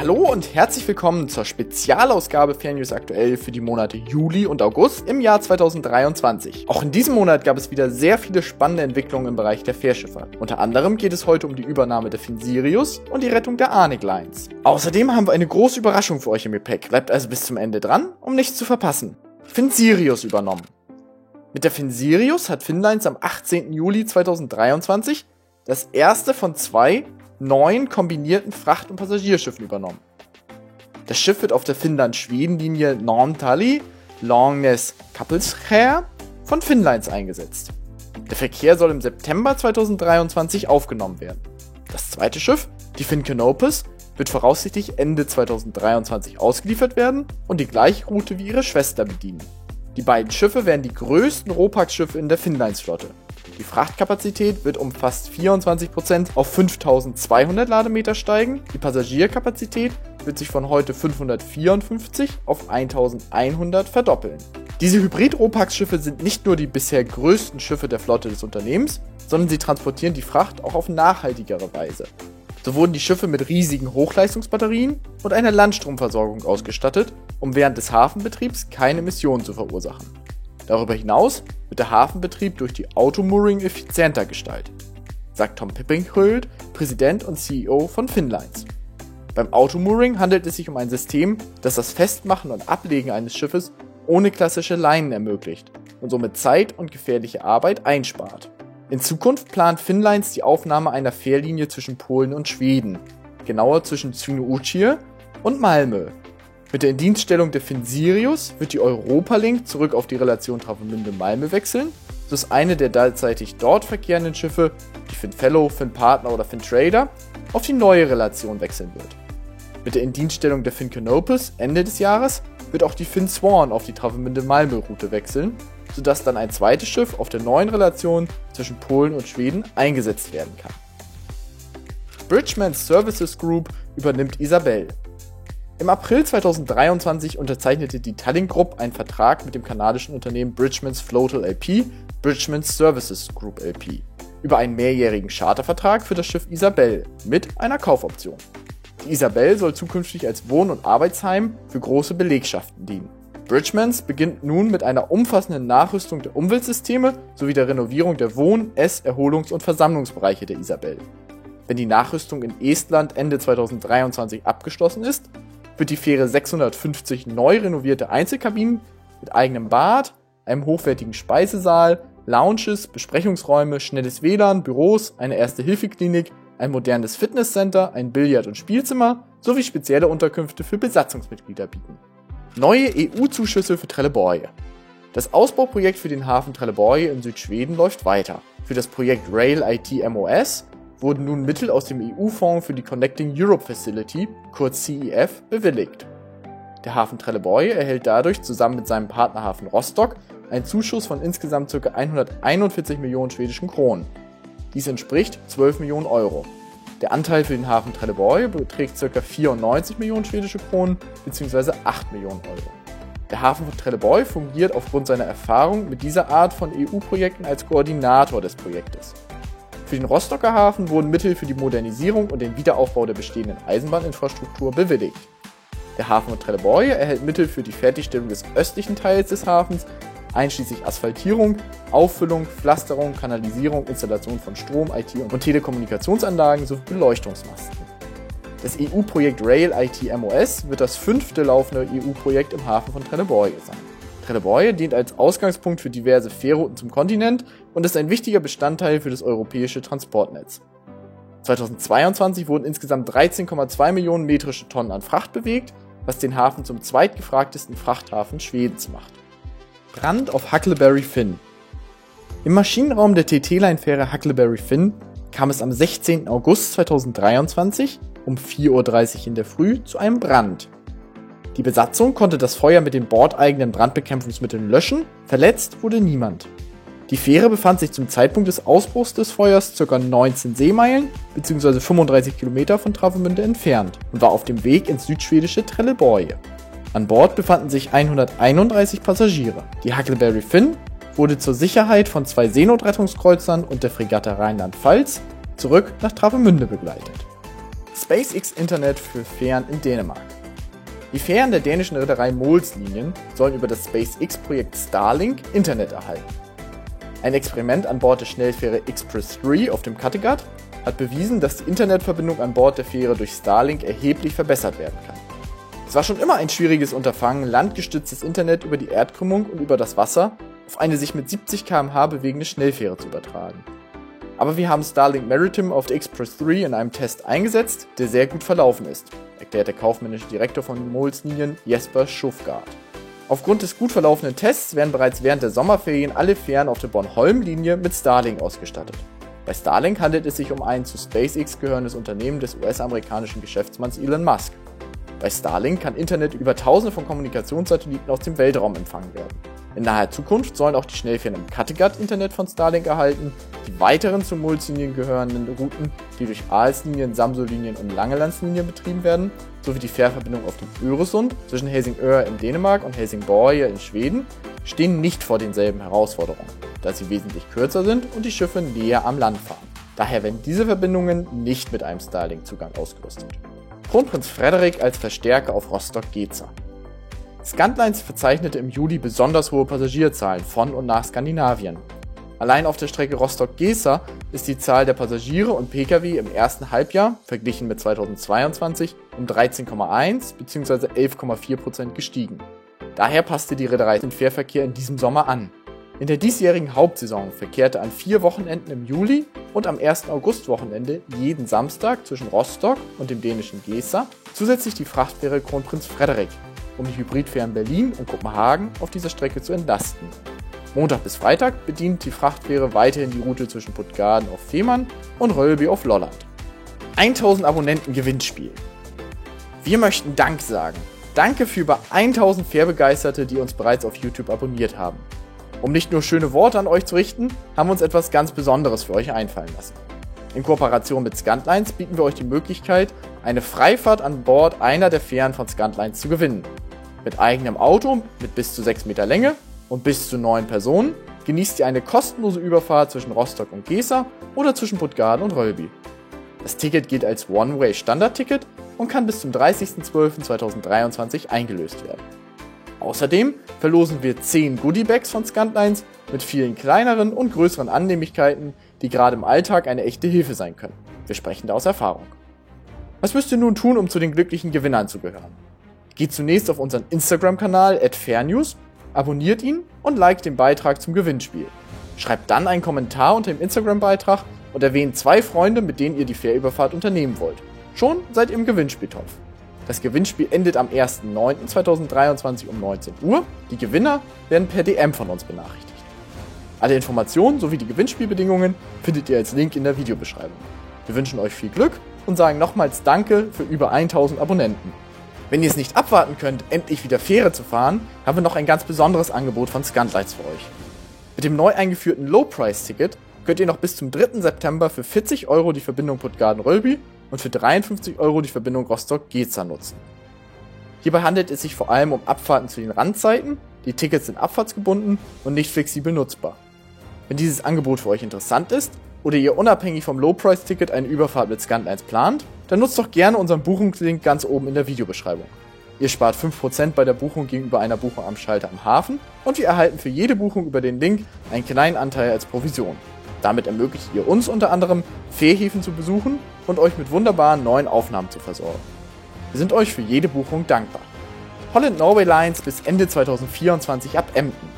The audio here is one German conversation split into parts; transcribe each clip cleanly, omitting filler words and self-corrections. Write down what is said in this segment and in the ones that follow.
Hallo und herzlich willkommen zur Spezialausgabe Fairnews aktuell für die Monate Juli und August im Jahr 2023. Auch in diesem Monat gab es wieder sehr viele spannende Entwicklungen im Bereich der Fährschifffahrt. Unter anderem geht es heute um die Übernahme der Fin-Sirius und die Rettung der Arctic Lines. Außerdem haben wir eine große Überraschung für euch im Gepäck. Bleibt also bis zum Ende dran, um nichts zu verpassen. Fin-Sirius übernommen. Mit der Fin-Sirius hat Finnlines am 18. Juli 2023 das erste von zwei neuen kombinierten Fracht- und Passagierschiffen übernommen. Das Schiff wird auf der Finnland-Schweden-Linie Naantali-Långnäs-Kapellskär von Finnlines eingesetzt. Der Verkehr soll im September 2023 aufgenommen werden. Das zweite Schiff, die Finn Canopus, wird voraussichtlich Ende 2023 ausgeliefert werden und die gleiche Route wie ihre Schwester bedienen. Die beiden Schiffe werden die größten Ro-Pax-Schiffe in der Finnlines-Flotte. Die Frachtkapazität wird um fast 24% auf 5200 Lademeter steigen. Die Passagierkapazität wird sich von heute 554 auf 1100 verdoppeln. Diese Hybrid-Ro-Pax-Schiffe sind nicht nur die bisher größten Schiffe der Flotte des Unternehmens, sondern sie transportieren die Fracht auch auf nachhaltigere Weise. So wurden die Schiffe mit riesigen Hochleistungsbatterien und einer Landstromversorgung ausgestattet, um während des Hafenbetriebs keine Emissionen zu verursachen. Darüber hinaus wird der Hafenbetrieb durch die Automooring effizienter gestaltet, sagt Tom Pippenköld, Präsident und CEO von Finnlines. Beim Automooring handelt es sich um ein System, das das Festmachen und Ablegen eines Schiffes ohne klassische Leinen ermöglicht und somit Zeit und gefährliche Arbeit einspart. In Zukunft plant Finnlines die Aufnahme einer Fährlinie zwischen Polen und Schweden, genauer zwischen Swinoujscie und Malmö. Mit der Indienststellung der Fin-Sirius wird die Europa-Link zurück auf die Relation Travemünde-Malmö wechseln, sodass eine der derzeitig dort verkehrenden Schiffe, die Fin-Fellow, Fin-Partner oder Fin-Trader, auf die neue Relation wechseln wird. Mit der Indienststellung der Finn Canopus Ende des Jahres wird auch die Fin-Swan auf die Travemünde-Malmö-Route wechseln, sodass dann ein zweites Schiff auf der neuen Relation zwischen Polen und Schweden eingesetzt werden kann. Bridgman Services Group übernimmt Isabel. Im April 2023 unterzeichnete die Tallink Group einen Vertrag mit dem kanadischen Unternehmen Bridgman's Floatel LP, Bridgman's Services Group LP, über einen mehrjährigen Chartervertrag für das Schiff Isabel mit einer Kaufoption. Die Isabel soll zukünftig als Wohn- und Arbeitsheim für große Belegschaften dienen. Bridgmans beginnt nun mit einer umfassenden Nachrüstung der Umweltsysteme sowie der Renovierung der Wohn-, Ess-, Erholungs- und Versammlungsbereiche der Isabel. Wenn die Nachrüstung in Estland Ende 2023 abgeschlossen ist, wird die Fähre 650 neu renovierte Einzelkabinen mit eigenem Bad, einem hochwertigen Speisesaal, Lounges, Besprechungsräume, schnelles WLAN, Büros, eine Erste-Hilfe-Klinik, ein modernes Fitnesscenter, ein Billard- und Spielzimmer sowie spezielle Unterkünfte für Besatzungsmitglieder bieten. Neue EU-Zuschüsse für Trelleborg. Das Ausbauprojekt für den Hafen Trelleborg in Südschweden läuft weiter. Für das Projekt Rail IT MOS wurden nun Mittel aus dem EU-Fonds für die Connecting Europe Facility, kurz CEF, bewilligt. Der Hafen Trelleborg erhält dadurch zusammen mit seinem Partnerhafen Rostock einen Zuschuss von insgesamt ca. 141 Millionen schwedischen Kronen. Dies entspricht 12 Millionen Euro. Der Anteil für den Hafen Trelleborg beträgt ca. 94 Millionen schwedische Kronen bzw. 8 Millionen Euro. Der Hafen von Trelleborg fungiert aufgrund seiner Erfahrung mit dieser Art von EU-Projekten als Koordinator des Projektes. Für den Rostocker Hafen wurden Mittel für die Modernisierung und den Wiederaufbau der bestehenden Eisenbahninfrastruktur bewilligt. Der Hafen von Trelleborg erhält Mittel für die Fertigstellung des östlichen Teils des Hafens, einschließlich Asphaltierung, Auffüllung, Pflasterung, Kanalisierung, Installation von Strom-, IT- und Telekommunikationsanlagen sowie Beleuchtungsmasten. Das EU-Projekt Rail IT MOS wird das 5. laufende EU-Projekt im Hafen von Trelleborg sein. Trelleborg dient als Ausgangspunkt für diverse Fährrouten zum Kontinent und ist ein wichtiger Bestandteil für das europäische Transportnetz. 2022 wurden insgesamt 13,2 Millionen metrische Tonnen an Fracht bewegt, was den Hafen zum zweitgefragtesten Frachthafen Schwedens macht. Brand auf Huckleberry Finn. Im Maschinenraum der TT-Line-Fähre Huckleberry Finn kam es am 16. August 2023 um 4:30 Uhr in der Früh zu einem Brand. Die Besatzung konnte das Feuer mit den bordeigenen Brandbekämpfungsmitteln löschen, verletzt wurde niemand. Die Fähre befand sich zum Zeitpunkt des Ausbruchs des Feuers ca. 19 Seemeilen bzw. 35 Kilometer von Travemünde entfernt und war auf dem Weg ins südschwedische Trelleborg. An Bord befanden sich 131 Passagiere. Die Huckleberry Finn wurde zur Sicherheit von 2 Seenotrettungskreuzern und der Fregatte Rheinland-Pfalz zurück nach Travemünde begleitet. SpaceX Internet für Fähren in Dänemark. Die Fähren der dänischen Reederei Molslinjen sollen über das SpaceX-Projekt Starlink Internet erhalten. Ein Experiment an Bord der Schnellfähre Express 3 auf dem Kattegat hat bewiesen, dass die Internetverbindung an Bord der Fähre durch Starlink erheblich verbessert werden kann. Es war schon immer ein schwieriges Unterfangen, landgestütztes Internet über die Erdkrümmung und über das Wasser auf eine sich mit 70 km/h bewegende Schnellfähre zu übertragen. Aber wir haben Starlink Maritime auf der Express 3 in einem Test eingesetzt, der sehr gut verlaufen ist, erklärt der kaufmännische Direktor von Molslinjen Jesper Schufgaard. Aufgrund des gut verlaufenden Tests werden bereits während der Sommerferien alle Fähren auf der Bornholm-Linie mit Starlink ausgestattet. Bei Starlink handelt es sich um ein zu SpaceX gehörendes Unternehmen des US-amerikanischen Geschäftsmanns Elon Musk. Bei Starlink kann Internet über Tausende von Kommunikationssatelliten aus dem Weltraum empfangen werden. In naher Zukunft sollen auch die Schnellfähren im Kattegat Internet von Starlink erhalten, die weiteren zu Molslinjen gehörenden Routen, die durch Aalslinjen, Samsolinjen und Langelandslinjen betrieben werden, sowie die Fährverbindung auf dem Öresund zwischen Helsingør in Dänemark und Helsingborg in Schweden, stehen nicht vor denselben Herausforderungen, da sie wesentlich kürzer sind und die Schiffe näher am Land fahren. Daher werden diese Verbindungen nicht mit einem Starlink-Zugang ausgerüstet. Kronprinz Frederik als Verstärker auf Rostock-Geza. Scandlines verzeichnete im Juli besonders hohe Passagierzahlen von und nach Skandinavien. Allein auf der Strecke Rostock-Geza ist die Zahl der Passagiere und Pkw im ersten Halbjahr, verglichen mit 2022, um 13,1 bzw. 11,4% gestiegen. Daher passte die Reederei den Fährverkehr in diesem Sommer an. In der diesjährigen Hauptsaison verkehrte an 4 Wochenenden im Juli und am 1. August-Wochenende jeden Samstag zwischen Rostock und dem dänischen Geza zusätzlich die Frachtfähre Kronprinz Frederik, um die Hybridfähren Berlin und Kopenhagen auf dieser Strecke zu entlasten. Montag bis Freitag bedient die Frachtfähre weiterhin die Route zwischen Puttgarden auf Fehmarn und Rölby auf Lolland. 1000 Abonnenten Gewinnspiel. Wir möchten Dank sagen. Danke für über 1000 Fährbegeisterte, die uns bereits auf YouTube abonniert haben. Um nicht nur schöne Worte an euch zu richten, haben wir uns etwas ganz Besonderes für euch einfallen lassen. In Kooperation mit Scandlines bieten wir euch die Möglichkeit, eine Freifahrt an Bord einer der Fähren von Scandlines zu gewinnen. Mit eigenem Auto mit bis zu 6 Meter Länge und bis zu 9 Personen genießt ihr eine kostenlose Überfahrt zwischen Rostock und Geza oder zwischen Puttgarden und Rölby. Das Ticket gilt als One-Way-Standard-Ticket und kann bis zum 30.12.2023 eingelöst werden. Außerdem verlosen wir 10 Goodiebags von Scandlines mit vielen kleineren und größeren Annehmlichkeiten, die gerade im Alltag eine echte Hilfe sein können. Wir sprechen da aus Erfahrung. Was müsst ihr nun tun, um zu den glücklichen Gewinnern zu gehören? Geht zunächst auf unseren Instagram-Kanal @fairnews, abonniert ihn und liked den Beitrag zum Gewinnspiel. Schreibt dann einen Kommentar unter dem Instagram-Beitrag und erwähnt 2 Freunde, mit denen ihr die Fährüberfahrt unternehmen wollt. Schon seid ihr im Gewinnspieltopf. Das Gewinnspiel endet am 1.9.2023 um 19 Uhr. Die Gewinner werden per DM von uns benachrichtigt. Alle Informationen sowie die Gewinnspielbedingungen findet ihr als Link in der Videobeschreibung. Wir wünschen euch viel Glück und sagen nochmals Danke für über 1000 Abonnenten. Wenn ihr es nicht abwarten könnt, endlich wieder Fähre zu fahren, haben wir noch ein ganz besonderes Angebot von Scandlines für euch. Mit dem neu eingeführten Low-Price-Ticket könnt ihr noch bis zum 3. September für 40 € die Verbindung Puttgarden-Rölby und für 53 € die Verbindung Rostock-Geza nutzen. Hierbei handelt es sich vor allem um Abfahrten zu den Randzeiten, die Tickets sind abfahrtsgebunden und nicht flexibel nutzbar. Wenn dieses Angebot für euch interessant ist oder ihr unabhängig vom Low-Price-Ticket eine Überfahrt mit Scandlines plant, dann nutzt doch gerne unseren Buchungslink ganz oben in der Videobeschreibung. Ihr spart 5% bei der Buchung gegenüber einer Buchung am Schalter am Hafen und wir erhalten für jede Buchung über den Link einen kleinen Anteil als Provision. Damit ermöglicht ihr uns unter anderem, Fährhäfen zu besuchen und euch mit wunderbaren neuen Aufnahmen zu versorgen. Wir sind euch für jede Buchung dankbar. Holland Norway Lines bis Ende 2024 ab Emden.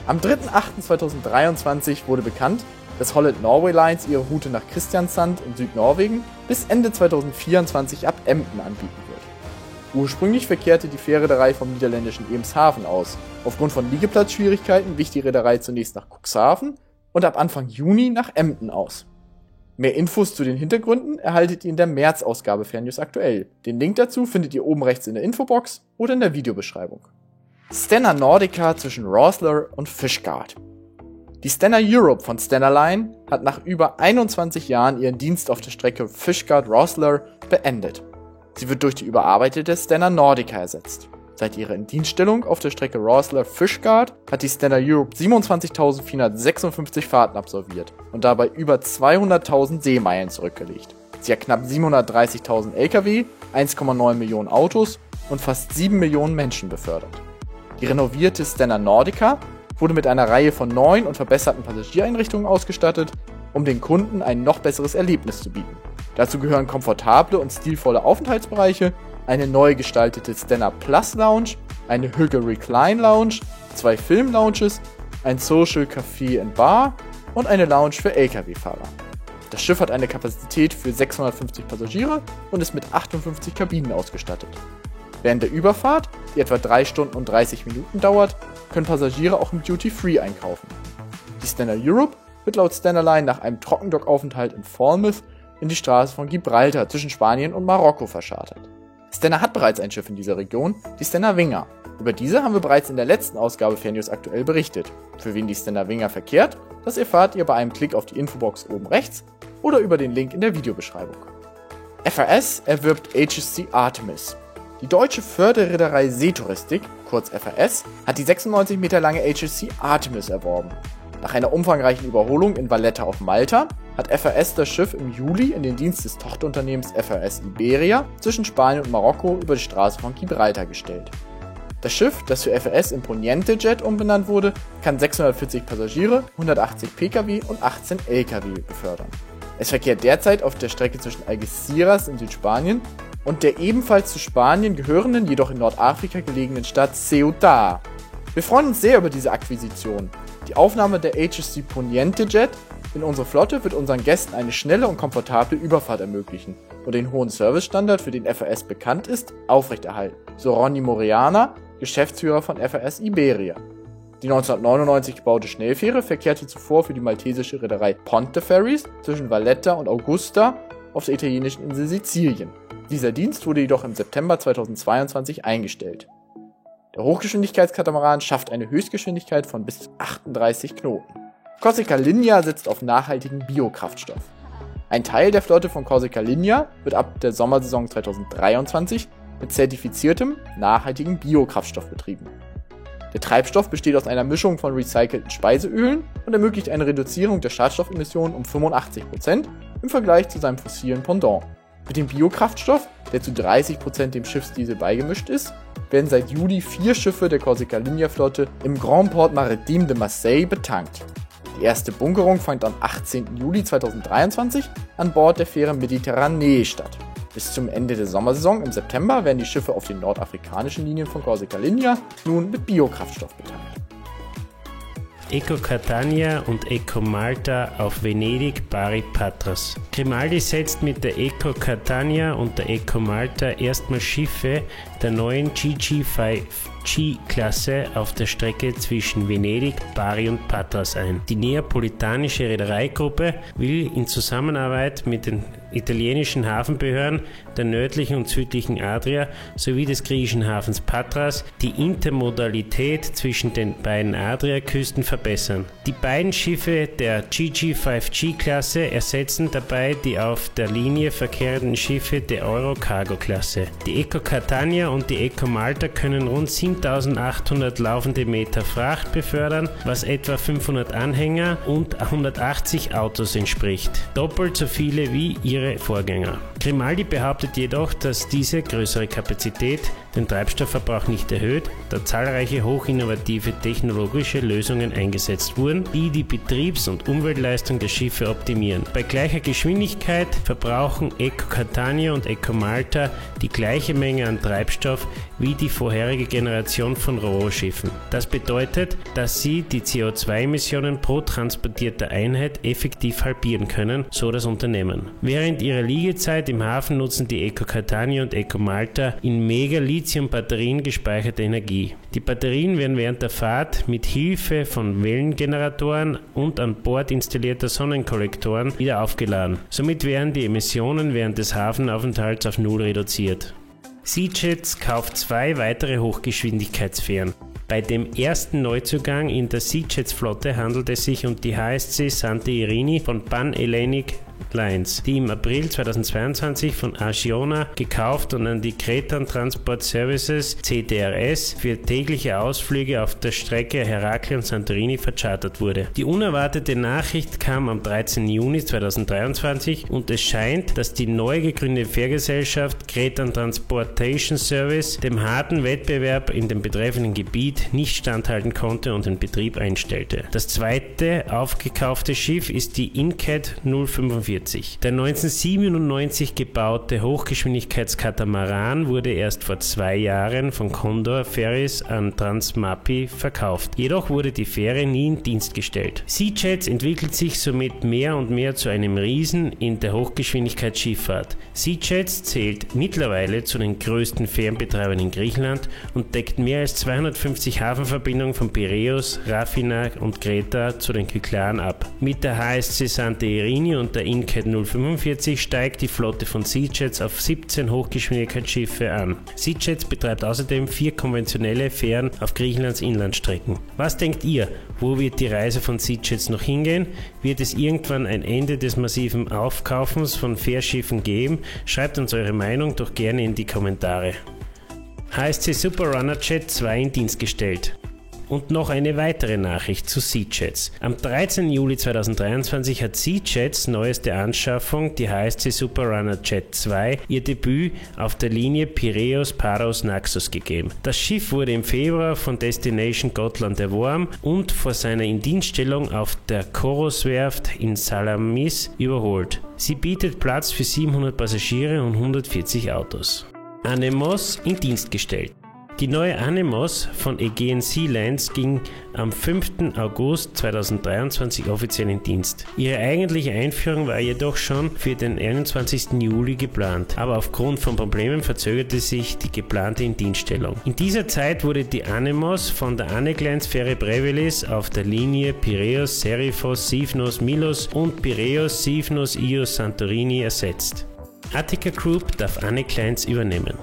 Am 3.8.2023 wurde bekannt, dass Holland Norway Lines ihre Route nach Kristiansand in Südnorwegen bis Ende 2024 ab Emden anbieten wird. Ursprünglich verkehrte die Fährreederei vom niederländischen Eemshaven aus. Aufgrund von Liegeplatzschwierigkeiten wich die Reederei zunächst nach Cuxhaven und ab Anfang Juni nach Emden aus. Mehr Infos zu den Hintergründen erhaltet ihr in der März-Ausgabe Fairnews aktuell. Den Link dazu findet ihr oben rechts in der Infobox oder in der Videobeschreibung. Stena Nordica zwischen Rosslare und Fishguard. Die Stena Europe von Stena Line hat nach über 21 Jahren ihren Dienst auf der Strecke Fishguard-Rosslare beendet. Sie wird durch die überarbeitete Stena Nordica ersetzt. Seit ihrer Indienststellung auf der Strecke Rosslare-Fishguard hat die Stena Europe 27.456 Fahrten absolviert und dabei über 200.000 Seemeilen zurückgelegt. Sie hat knapp 730.000 Lkw, 1,9 Millionen Autos und fast 7 Millionen Menschen befördert. Die renovierte Stena Nordica wurde mit einer Reihe von neuen und verbesserten Passagiereinrichtungen ausgestattet, um den Kunden ein noch besseres Erlebnis zu bieten. Dazu gehören komfortable und stilvolle Aufenthaltsbereiche, eine neu gestaltete Stena Plus Lounge, eine Hügge Recline Lounge, 2 Film-Lounges, ein Social Café and Bar und eine Lounge für Lkw-Fahrer. Das Schiff hat eine Kapazität für 650 Passagiere und ist mit 58 Kabinen ausgestattet. Während der Überfahrt, die etwa 3 Stunden und 30 Minuten dauert, können Passagiere auch im Duty-Free einkaufen. Die Stena Europe wird laut Stena Line nach einem Trockendockaufenthalt in Falmouth in die Straße von Gibraltar zwischen Spanien und Marokko verschartert. Stena hat bereits ein Schiff in dieser Region, die Stena Winger. Über diese haben wir bereits in der letzten Ausgabe Fernnews aktuell berichtet. Für wen die Stena Winger verkehrt, das erfahrt ihr bei einem Klick auf die Infobox oben rechts oder über den Link in der Videobeschreibung. FRS erwirbt HSC Artemis. Die deutsche Förderreederei Seetouristik, kurz FRS, hat die 96 Meter lange HSC Artemis erworben. Nach einer umfangreichen Überholung in Valletta auf Malta hat FRS das Schiff im Juli in den Dienst des Tochterunternehmens FRS Iberia zwischen Spanien und Marokko über die Straße von Gibraltar gestellt. Das Schiff, das für FRS in Poniente Jet umbenannt wurde, kann 640 Passagiere, 180 Pkw und 18 Lkw befördern. Es verkehrt derzeit auf der Strecke zwischen Algeciras in Südspanien und der ebenfalls zu Spanien gehörenden, jedoch in Nordafrika gelegenen Stadt Ceuta. Wir freuen uns sehr über diese Akquisition. Die Aufnahme der HSC Poniente Jet in unsere Flotte wird unseren Gästen eine schnelle und komfortable Überfahrt ermöglichen und den hohen Servicestandard, für den FRS bekannt ist, aufrechterhalten. So Ronny Moriana, Geschäftsführer von FRS Iberia. Die 1999 gebaute Schnellfähre verkehrte zuvor für die maltesische Reederei Ponte Ferries zwischen Valletta und Augusta auf der italienischen Insel Sizilien. Dieser Dienst wurde jedoch im September 2022 eingestellt. Der Hochgeschwindigkeitskatamaran schafft eine Höchstgeschwindigkeit von bis zu 38 Knoten. Corsica Linea setzt auf nachhaltigen Biokraftstoff. Ein Teil der Flotte von Corsica Linea wird ab der Sommersaison 2023 mit zertifiziertem, nachhaltigem Biokraftstoff betrieben. Der Treibstoff besteht aus einer Mischung von recycelten Speiseölen und ermöglicht eine Reduzierung der Schadstoffemissionen um 85% im Vergleich zu seinem fossilen Pendant. Mit dem Biokraftstoff, der zu 30% dem Schiffsdiesel beigemischt ist, werden seit Juli 4 Schiffe der Corsica Linea Flotte im Grand Port Maritime de Marseille betankt. Die erste Bunkerung fand am 18. Juli 2023 an Bord der Fähre Mediterranee statt. Bis zum Ende der Sommersaison im September werden die Schiffe auf den nordafrikanischen Linien von Corsica Linea nun mit Biokraftstoff betankt. Eco Catania und Eco Malta auf Venedig, Bari, Patras. Grimaldi setzt mit der Eco Catania und der Eco Malta erstmal Schiffe der neuen GG5G-Klasse auf der Strecke zwischen Venedig, Bari und Patras ein. Die neapolitanische Reedereigruppe will in Zusammenarbeit mit den italienischen Hafenbehörden der nördlichen und südlichen Adria sowie des griechischen Hafens Patras die Intermodalität zwischen den beiden Adriaküsten verbessern. Die beiden Schiffe der GG5G-Klasse ersetzen dabei die auf der Linie verkehrenden Schiffe der Euro-Cargo-Klasse. Die Eco Catania und die Eco Malta können rund 7.800 laufende Meter Fracht befördern, was etwa 500 Anhänger und 180 Autos entspricht. Doppelt so viele wie ihre Vorgänger. Grimaldi behauptet jedoch, dass diese größere Kapazität den Treibstoffverbrauch nicht erhöht, da zahlreiche hochinnovative technologische Lösungen eingesetzt wurden, die die Betriebs- und Umweltleistung der Schiffe optimieren. Bei gleicher Geschwindigkeit verbrauchen Eco Catania und Eco Malta die gleiche Menge an Treibstoff wie die vorherige Generation von Ro-Ro-Schiffen. Das bedeutet, dass sie die CO2-Emissionen pro transportierter Einheit effektiv halbieren können, so das Unternehmen. Während ihrer Liegezeit im Hafen nutzen die Eco Catania und Eco Malta in Mega-Lithium-Batterien gespeicherte Energie. Die Batterien werden während der Fahrt mit Hilfe von Wellengeneratoren und an Bord installierter Sonnenkollektoren wieder aufgeladen. Somit werden die Emissionen während des Hafenaufenthalts auf Null reduziert. SeaJet kauft 2 weitere Hochgeschwindigkeitsfähren. Bei dem ersten Neuzugang in der SeaJet-Flotte handelt es sich um die HSC Sante Irini von Pan Hellenic Lines, die im April 2022 von Acciona gekauft und an die Cretan Transport Services CTRS für tägliche Ausflüge auf der Strecke Heraklion-Santorini verchartert wurde. Die unerwartete Nachricht kam am 13. Juni 2023 und es scheint, dass die neu gegründete Fährgesellschaft Cretan Transportation Service dem harten Wettbewerb in dem betreffenden Gebiet nicht standhalten konnte und den Betrieb einstellte. Das zweite aufgekaufte Schiff ist die Incat 045. Der 1997 gebaute Hochgeschwindigkeitskatamaran wurde erst vor 2 Jahren von Condor Ferries an Transmapi verkauft. Jedoch wurde die Fähre nie in Dienst gestellt. SeaJets entwickelt sich somit mehr und mehr zu einem Riesen in der Hochgeschwindigkeitsschifffahrt. SeaJets zählt mittlerweile zu den größten Fährenbetreibern in Griechenland und deckt mehr als 250 Hafenverbindungen von Piräus, Rafina und Kreta zu den Kykladen ab. Mit der HSC Santa Irini und der Incat 045 steigt die Flotte von SeaJets auf 17 Hochgeschwindigkeitsschiffe an. SeaJets betreibt außerdem 4 konventionelle Fähren auf Griechenlands Inlandstrecken. Was denkt ihr? Wo wird die Reise von SeaJets noch hingehen? Wird es irgendwann ein Ende des massiven Aufkaufens von Fährschiffen geben? Schreibt uns eure Meinung doch gerne in die Kommentare. HSC Superrunner Jet 2 in Dienst gestellt. Und noch eine weitere Nachricht zu SeaJets. Am 13. Juli 2023 hat SeaJets neueste Anschaffung, die HSC Superrunner Jet 2, ihr Debüt auf der Linie Piräus-Paros-Naxos gegeben. Das Schiff wurde im Februar von Destination Gotland erworben und vor seiner Indienststellung auf der Koros-Werft in Salamis überholt. Sie bietet Platz für 700 Passagiere und 140 Autos. Anemos in Dienst gestellt. Die neue Anemos von Aegean Sealines ging am 5. August 2023 offiziell in Dienst. Ihre eigentliche Einführung war jedoch schon für den 21. Juli geplant, aber aufgrund von Problemen verzögerte sich die geplante Indienststellung. In dieser Zeit wurde die Anemos von der Aneclines Fähre Brevelis auf der Linie Piräus, Serifos, Sifnos, Milos und Piräus, Sifnos, Ios, Santorini ersetzt. Attica Group darf Aneclines übernehmen.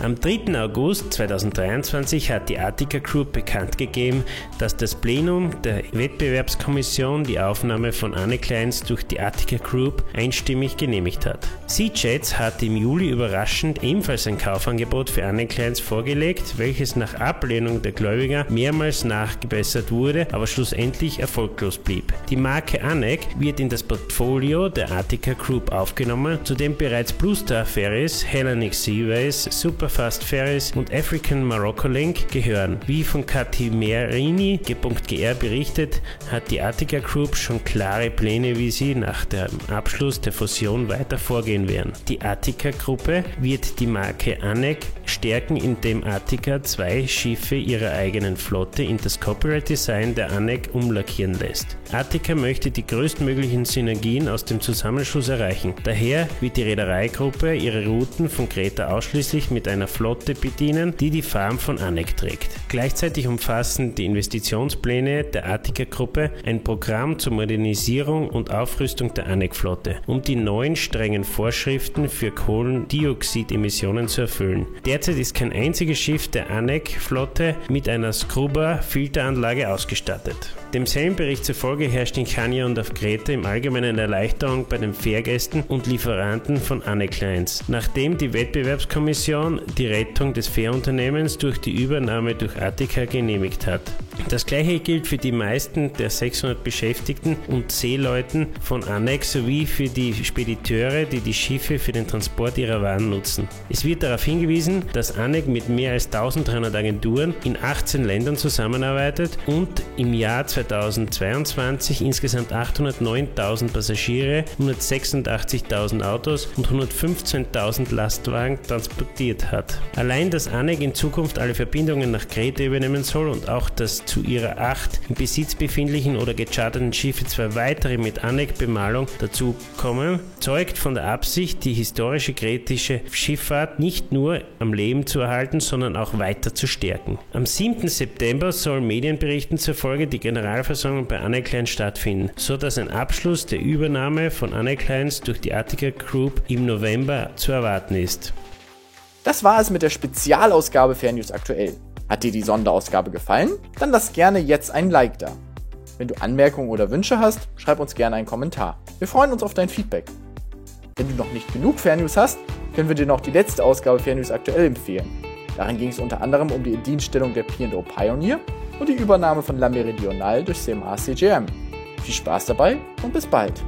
Am 3. August 2023 hat die Attica Group bekannt gegeben, dass das Plenum der Wettbewerbskommission die Aufnahme von Aneclines durch die Attica Group einstimmig genehmigt hat. SeaJets hat im Juli überraschend ebenfalls ein Kaufangebot für Aneclines vorgelegt, welches nach Ablehnung der Gläubiger mehrmals nachgebessert wurde, aber schlussendlich erfolglos blieb. Die Marke Anec wird in das Portfolio der Attica Group aufgenommen, zu dem bereits Blue Star Ferries, Hellenic Seaways, Superfast Ferries und African Morocco Link gehören. Wie von Katimerini.gr berichtet, hat die Attica Group schon klare Pläne, wie sie nach dem Abschluss der Fusion weiter vorgehen werden. Die Attica-Gruppe wird die Marke Anec stärken, indem Attica 2 Schiffe ihrer eigenen Flotte in das Copyright-Design der Anec umlackieren lässt. Attica möchte die größtmöglichen Synergien aus dem Zusammenschluss erreichen. Daher wird die Reedereigruppe ihre Routen von Kreta ausschließlich mit einer Flotte bedienen, die die Farm von Anec trägt. Gleichzeitig umfassen die Investitionspläne der Attica-Gruppe ein Programm zur Modernisierung und Aufrüstung der Anec-Flotte, um die neuen strengen Vorschriften für Kohlendioxidemissionen zu erfüllen. Derzeit ist kein einziges Schiff der Anec-Flotte mit einer Scrubber-Filteranlage ausgestattet. Demselben Bericht zufolge herrscht in Chania und auf Kreta im Allgemeinen eine Erleichterung bei den Fährgästen und Lieferanten von Aneclines, nachdem die Wettbewerbskommission die Rettung des Fährunternehmens durch die Übernahme durch Attica genehmigt hat. Das gleiche gilt für die meisten der 600 Beschäftigten und Seeleuten von Anec sowie für die Spediteure, die die Schiffe für den Transport ihrer Waren nutzen. Es wird darauf hingewiesen, dass Anec mit mehr als 1300 Agenturen in 18 Ländern zusammenarbeitet und im Jahr 2022 insgesamt 809.000 Passagiere, 186.000 Autos und 115.000 Lastwagen transportiert hat. Allein, dass Anec in Zukunft alle Verbindungen nach Kreta übernehmen soll und auch das zu ihrer 8 im Besitz befindlichen oder gecharterten Schiffe 2 weitere mit Anec-Bemalung dazukommen, zeugt von der Absicht, die historische kretische Schifffahrt nicht nur am Leben zu erhalten, sondern auch weiter zu stärken. Am 7. September soll Medienberichten zufolge die Generalversammlung bei Aneclines stattfinden, so dass ein Abschluss der Übernahme von Aneclines durch die Attica Group im November zu erwarten ist. Das war es mit der Spezialausgabe Fährnews aktuell. Hat dir die Sonderausgabe gefallen? Dann lass gerne jetzt ein Like da. Wenn du Anmerkungen oder Wünsche hast, schreib uns gerne einen Kommentar. Wir freuen uns auf dein Feedback. Wenn du noch nicht genug Fairnews hast, können wir dir noch die letzte Ausgabe Fairnews aktuell empfehlen. Darin ging es unter anderem um die Indienststellung der P&O Pioneer und die Übernahme von La Meridional durch CMA CGM. Viel Spaß dabei und bis bald!